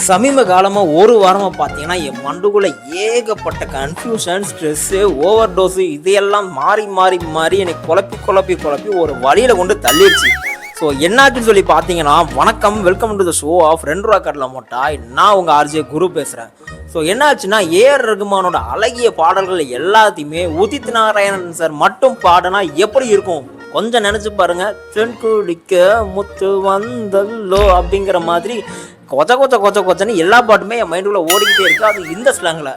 சமீப காலமாக ஒரு வாரமாக பார்த்தீங்கன்னா என் மண்டுக்குள்ளே ஏகப்பட்ட கன்ஃபியூஷன், ஸ்ட்ரெஸ்ஸு, ஓவர் டோஸு இதையெல்லாம் மாறி மாறி மாறி எனக்கு குழப்பி ஒரு வழியில் கொண்டு தள்ளிடுச்சு. ஸோ என்னாச்சுன்னு சொல்லி பார்த்தீங்கன்னா, வணக்கம், welcome to the show of 2 ரூபா கடலை மொட்டாய். நான் உங்கள் ஆர்ஜே குரு பேசுகிறேன். ஸோ என்னாச்சுன்னா, ஏஆர் ரகுமானோட அழகிய பாடல்கள் எல்லாத்தையுமே உதித் நாராயணன் சார் மட்டும் பாடினா எப்படி இருக்கும் கொஞ்சம் நினச்சி பாருங்க. தென்குடிக்க முத்து வந்தல்லோ அப்படிங்கிற மாதிரி கொச்சன்னு எல்லா பாட்டுமே என் மைண்டுக்குள்ளே ஓடிக்கிட்டே இருக்குது. அது இந்த ஸ்லாங்கில்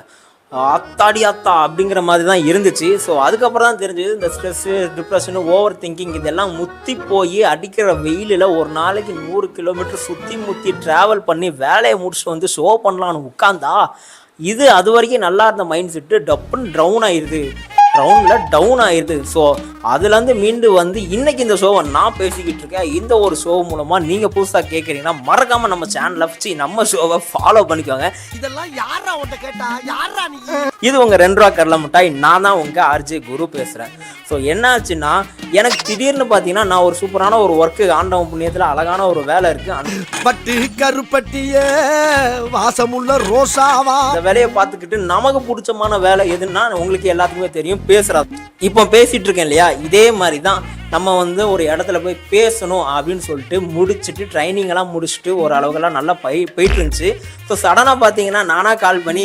அத்தாடி அத்தா அப்படிங்கிற மாதிரி தான் இருந்துச்சு. ஸோ அதுக்கப்புறம் தான் தெரிஞ்சது இந்த ஸ்ட்ரெஸ்ஸு, டிப்ரெஷனு, ஓவர் திங்கிங் இதெல்லாம் முத்தி போய் அடிக்கிற வெயிலில் ஒரு நாளைக்கு 100 கிலோமீட்டர் சுற்றி ட்ராவல் பண்ணி வேலையை முடிச்சுட்டு வந்து ஷோ பண்ணலான்னு உட்காந்தா இது அது வரைக்கும் நல்லா இருந்த மைண்ட் செட்டு டப்புன்னு டவுன் ஆயிடுது. ஸோ அதுலேருந்து மீண்டு வந்து இன்னைக்கு இந்த ஷோவை நான் பேசிக்கிட்டு இருக்கேன். இந்த ஒரு ஷோ மூலமாக நீங்கள் புதுசாக கேட்குறீங்கன்னா மறக்காமல் நம்ம சேனலை நம்ம ஷோவை ஃபாலோ பண்ணிக்கோங்க. இதெல்லாம் யாரா உன்ட்ட கேட்டா யாரா நீ? இது உங்கள் 2 ரூபா கடலை மிட்டாய். நான் தான் உங்கள் ஆர்ஜே குரு பேசுகிறேன். ஸோ என்ன ஆச்சுன்னா, எனக்கு திடீர்னு பார்த்தீங்கன்னா நான் ஒரு சூப்பரான ஒரு ஒர்க்கு ஆண்டவன் புண்ணியத்தில் அழகான ஒரு வேலை இருக்குது. பட்டு கருப்பட்டிய வாசமுள்ள ரோசாவா இந்த வேலையை பார்த்துக்கிட்டு நமக்கு பிடிச்சமான வேலை எதுன்னா உங்களுக்கு எல்லாத்துக்குமே தெரியும், பேசுகிறது. இப்போ பேசிகிட்டு இருக்கேன் இல்லையா, இதே மாதிரி தான் நம்ம வந்து ஒரு இடத்துல போய் பேசணும் அப்படின்னு சொல்லிட்டு முடிச்சுட்டு ட்ரைனிங்கெல்லாம் முடிச்சுட்டு ஒரு அளவுக்கெல்லாம் நல்லா போயிட்டு இருந்துச்சு. ஸோ சடனாக பார்த்தீங்கன்னா நானாக கால் பண்ணி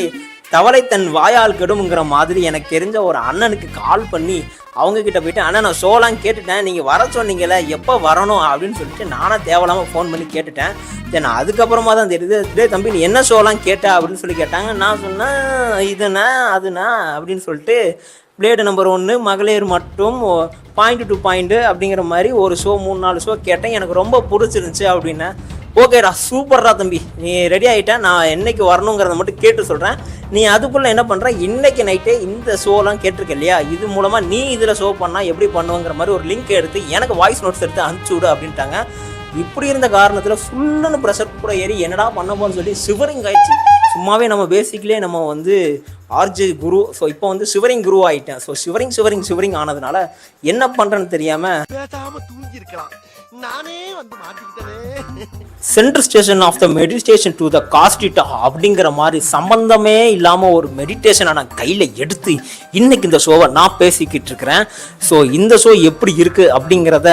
தவளை தன் வாயால் கெடுங்கிற மாதிரி எனக்கு தெரிஞ்ச ஒரு அண்ணனுக்கு கால் பண்ணி அவங்கக்கிட்ட போயிட்டு, அண்ணன் நான் ஷோலாம் கேட்டுட்டேன், நீங்கள் வர சொன்னீங்கல்ல, எப்போ வரணும் அப்படின்னு சொல்லிட்டு நானாக தேவையில்லாமல் ஃபோன் பண்ணி கேட்டுட்டேன். தென் அதுக்கப்புறமா தான் தெரியுது, இதே தம்பி நீ என்ன ஷோலாம் கேட்ட அப்படின்னு சொல்லி கேட்டாங்க. நான் சொன்னேன் இதுண்ணா அதுண்ணா அப்படின்னு சொல்லிட்டு பிளேடு நம்பர் 1 மகளிர் மட்டும் பாயிண்ட் டு பாயிண்ட் அப்படிங்கிற மாதிரி ஒரு ஷோ 3-4 ஷோ கேட்டேன். எனக்கு ரொம்ப பிடிச்சிருந்துச்சு அப்படின்னா, ஓகேடா சூப்பர்டா தம்பி, நீ ரெடி ஆகிட்டேன், நான் என்னைக்கு வரணுங்கிறத மட்டும் கேட்டு சொல்கிறேன். நீ அதுக்குள்ளே என்ன பண்ணுற, இன்றைக்கி நைட்டே இந்த ஷோலாம் கேட்டிருக்க இல்லையா, இது மூலமாக நீ இதில் ஷோ பண்ணால் எப்படி பண்ணுவோங்கிற மாதிரி ஒரு லிங்க் எடுத்து எனக்கு வாய்ஸ் நோட்ஸ் எடுத்து அனுப்பிச்சி விடு அப்படின்ட்டாங்க. இப்படி இருந்த காரணத்தில் ஃபுல்லுன்னு ப்ரெஷர் கூட ஏறி என்னடா பண்ண போன்னு சொல்லி சிவரிங் ஆயிடுச்சு. சும்மாவே நம்ம பேசிக்கலே நம்ம வந்து ஆர்ஜே குரு. ஸோ இப்போ வந்து சிவரிங் குரு ஆகிட்டேன். ஸோ சிவரிங் ஆனதுனால என்ன பண்ணுறேன்னு தெரியாமல் தூங்கிருக்கலாம், நானே வந்து மாட்டிக்கிட்டேன். Central station of the meditation to the காஸ்டிட்டா அப்படிங்கிற மாதிரி சம்பந்தமே இல்லாமல் ஒரு மெடிடேஷனை நான் கையில் எடுத்து இன்னைக்கு இந்த ஷோவை நான் பேசிக்கிட்டு இருக்கிறேன். ஸோ இந்த ஷோ எப்படி இருக்குது அப்படிங்கிறத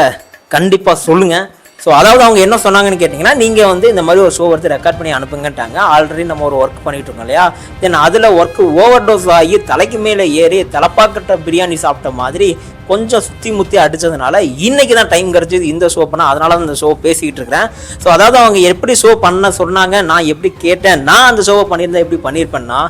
கண்டிப்பாக சொல்லுங்கள். ஸோ அதாவது அவங்க என்ன சொன்னாங்கன்னு கேட்டிங்கன்னா, நீங்கள் வந்து இந்த மாதிரி ஒரு ஷோ எடுத்து ரெக்கார்ட் பண்ணி அனுப்புங்கன்ட்டாங்க. ஆல்ரெடி நம்ம ஒரு ஒர்க் பண்ணிகிட்டு இருக்கோம் இல்லையா, தென் அதில் ஒர்க்கு ஓவர் டோஸ் ஆகி தலைக்கு மேலே ஏறி தலைப்பாக்கட்ட பிரியாணி சாப்பிட்ட மாதிரி கொஞ்சம் சுற்றி முற்றி அடித்ததுனால இன்றைக்கி தான் டைம் கிடச்சிது இந்த ஷோ பண்ண. அதனால தான் இந்த ஷோ பேசிக்கிட்டு இருக்கிறேன். ஸோ அதாவது அவங்க எப்படி ஷோ பண்ண சொன்னாங்க, நான் எப்படி கேட்டேன், நான் அந்த ஷோவை பண்ணியிருந்தேன் எப்படி பண்ணியிருப்பேன்னா,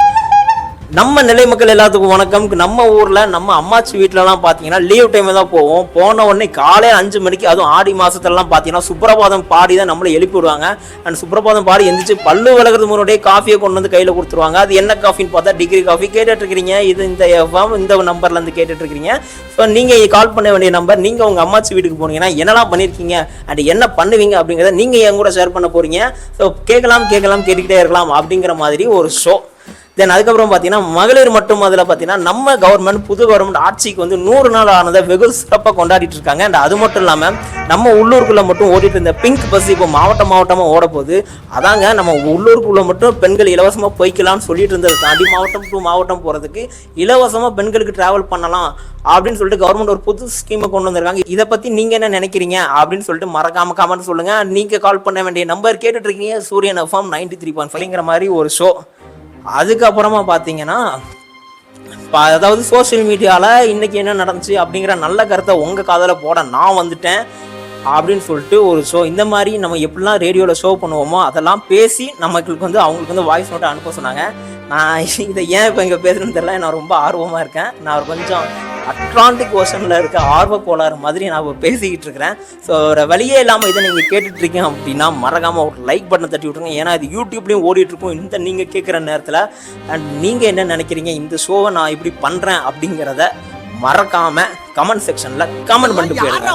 நம்ம நிலை மக்கள் எல்லாத்துக்கும் வணக்கம். நம்ம ஊரில் நம்ம அம்மாச்சி வீட்டிலலாம் பார்த்தீங்கன்னா லீவ் டைமில் தான் போவோம். போன உடனே காலையில் 5 மணிக்கு, அதுவும் ஆடி மாதத்துலலாம் பார்த்தீங்கன்னா சுப்ரபாதம் பாடி தான் நம்மளை எழுப்பி விடுவாங்க. அண்ட் சுப்ரபாதம் பாடி எந்திரிச்சு பல்லு விளக்குறது முன்னாடியே காஃபியை கொண்டு வந்து கையில் கொடுத்துருவாங்க. அது என்ன காஃபின்னு பார்த்தா டிகிரி காஃபி. கேட்டுட்ருக்கிறீங்க, இது இந்த எஃப்எம் இந்த நம்பர்லேருந்து கேட்டுட்ருக்கிறீங்க. ஸோ நீங்கள் கால் பண்ண வேண்டிய நம்பர். நீங்கள் உங்கள் அம்மாச்சி வீட்டுக்கு போனீங்கன்னா என்னெல்லாம் பண்ணியிருக்கீங்க அண்ட் என்ன பண்ணுவீங்க அப்படிங்கிறத நீங்கள் என் கூட ஷேர் பண்ண போகிறீங்க. ஸோ கேட்கலாம் கேட்டுக்கிட்டே இருக்கலாம் அப்படிங்கிற மாதிரி ஒரு ஷோ. தென் அதுக்கப்புறம் பார்த்தீங்கன்னா மகளிர் மட்டும் அதில் பார்த்தீங்கன்னா நம்ம கவர்மெண்ட் புது கவர்மெண்ட் ஆட்சிக்கு வந்து 100 நாள் ஆனதை வெகு சிறப்பாக கொண்டாடிட்டு இருக்காங்க. அண்ட் அது மட்டும் இல்லாமல் நம்ம உள்ளூருக்குள்ளே மட்டும் ஓடிட்டு இருந்த பிங்க் பஸ் இப்போ மாவட்டமாக ஓட போகுது. அதாங்க நம்ம உள்ளூருக்குள்ளே மட்டும் பெண்கள் இலவசமாக போய்க்கலாம்னு சொல்லிட்டு இருந்தது தாண்டி மாவட்டம் டு மாவட்டம் போகிறதுக்கு இலவசமாக பெண்களுக்கு ட்ராவல் பண்ணலாம் அப்படின்னு சொல்லிட்டு கவர்மெண்ட் ஒரு புது ஸ்கீமை கொண்டு வந்திருக்காங்க. இதை பற்றி நீங்கள் என்ன நினைக்கிறீங்க அப்படின்னு சொல்லிட்டு மறக்காம கமெண்ட் சொல்லுங்கள். நீங்கள் கால் பண்ண வேண்டிய நம்பர் கேட்டுட்ருக்கீங்க, சூரியன் எஃப்எம் 93.5ங்கிற மாதிரி ஒரு ஷோ. அதுக்கப்புறமா பார்த்தீங்கன்னா, அதாவது சோஷியல் மீடியாவில் இன்றைக்கி என்ன நடந்துச்சு அப்படிங்கிற நல்ல கருத்தை உங்கள் காதில் போட நான் வந்துட்டேன் அப்படின்னு சொல்லிட்டு ஒரு ஷோ. இந்த மாதிரி நம்ம எப்படிலாம் ரேடியோவில் ஷோ பண்ணுவோமோ அதெல்லாம் பேசி நம்மளுக்கு வந்து அவங்களுக்கு வந்து வாய்ஸ் நோட்டை அனுப்ப சொன்னாங்க. நான் இதை ஏன் இப்போ இங்கே பேசுகிறேன்னு தெரியல, நான் ரொம்ப ஆர்வமாக இருக்கேன். நான் ஒரு கொஞ்சம் அட்லாண்டிக் ஓஷனில் இருக்க ஆர்வ கோளாறு மாதிரி நான் பேசிக்கிட்டு இருக்கிறேன். ஸோ ஒரு வழியே இல்லாமல் இதை நீங்கள் கேட்டுட்ருக்கீங்க அப்படின்னா மறக்காமல் ஒரு லைக் பட்டனை தட்டி விட்ருங்க. ஏன்னா இது யூடியூப்லேயும் ஓடிட்டுருக்கும் இந்த நீங்கள் கேட்குற நேரத்தில். அண்ட் நீங்கள் என்ன நினைக்கிறீங்க, இந்த ஷோவை நான் இப்படி பண்ணுறேன் அப்படிங்கிறத மறக்காமல் கமெண்ட் செக்ஷனில் கமெண்ட் பண்ணிட்டு போயிடுங்க.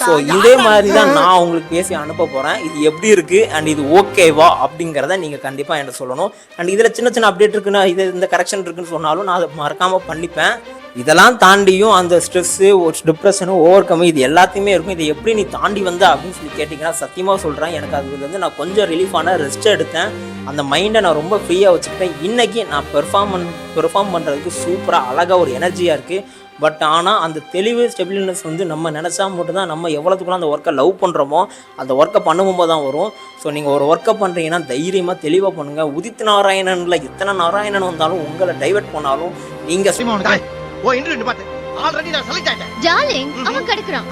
ஸோ இதே மாதிரி தான் நான் உங்களுக்கு பேசி அனுப்ப போகிறேன். இது எப்படி இருக்குது அண்ட் இது ஓகேவா அப்படிங்கிறத நீங்கள் கண்டிப்பாக என்கிட்ட சொல்லணும். அண்ட் இதில் சின்ன அப்டேட் இருக்குன்னு இது இந்த கரெக்ஷன் இருக்குன்னு சொன்னாலும் நான் அதை மறக்காமல் பண்ணிப்பேன். இதெல்லாம் தாண்டியும் அந்த ஸ்ட்ரெஸ்ஸு ஒரு டிப்ரெஷனு ஓவர் கம் இது எல்லாத்தையுமே இருக்கும். இதை எப்படி நீ தாண்டி வந்த அப்படின்னு சொல்லி கேட்டிங்கன்னா சத்தியமாக சொல்கிறேன், எனக்கு அதுலேருந்து நான் கொஞ்சம் ரிலீஃபான ரெஸ்ட் எடுத்தேன். அந்த மைண்டை நான் ரொம்ப ஃப்ரீயாக வச்சுக்கிட்டேன். இன்றைக்கி நான் பெர்ஃபார்ம் பண்ணுறதுக்கு சூப்பராக அழகாக ஒரு எனர்ஜியாக இருக்குது. பட் ஆனால் அந்த தெளிவு ஸ்டெபிலினஸ் வந்து நம்ம நினச்சா மட்டும்தான், நம்ம எவ்வளோத்துக்குள்ள அந்த ஒர்க்கை லவ் பண்ணுறோமோ அந்த ஒர்க்கை பண்ணும்போது தான் வரும். ஸோ நீங்கள் ஒரு ஒர்க்கை பண்ணுறீங்கன்னா தைரியமாக தெளிவாக பண்ணுங்கள். உதித் நாராயணனில் எத்தனை நாராயணன் வந்தாலும் உங்களை டைவர்ட் பண்ணாலும் நீங்கள் ஓ இன்டர்வியூ பாத்து ஆல்ரெடி நான் செலக்ட் ஆயிட்டேன் டார்லிங் அவன் கிடைக்கிறான்.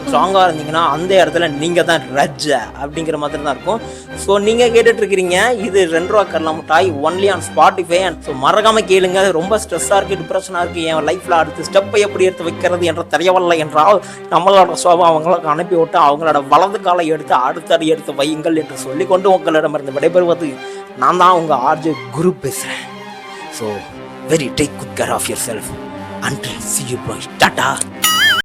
ஸ்ட்ராங்காக இருந்தீங்கன்னா அந்த இடத்துல நீங்கள் தான் ரஜ்ஜா அப்படிங்கிற மாதிரி தான் இருக்கும். ஸோ நீங்கள் கேட்டுட்டு இருக்கிறீங்க இது 2 ரூபா கடலை மிட்டாய் ஒன்லி ஆன் ஸ்பாட்டிஃபை. ஸோ மறக்காமல் கேளுங்க. ரொம்ப ஸ்ட்ரெஸ்ஸாக இருக்குது, டிப்ரெஷனாக இருக்குது, என் லைஃப்பில் அடுத்த ஸ்டெப்பை எப்படி எடுத்து வைக்கிறது என்ற தெரியவில்லை என்றால் நம்மளோட சோபா அவங்களுக்கு அனுப்பி விட்டு அவங்களோட வலது காலை எடுத்து அடுத்தடி எடுத்து வையுங்கள் என்று சொல்லிக்கொண்டு உங்களிடமிருந்து விடைபெறுவது நான் தான் உங்கள் ஆர்ஜே குரு பேசுகிறேன். So very take good care of your self. Until see you, bro. Tata.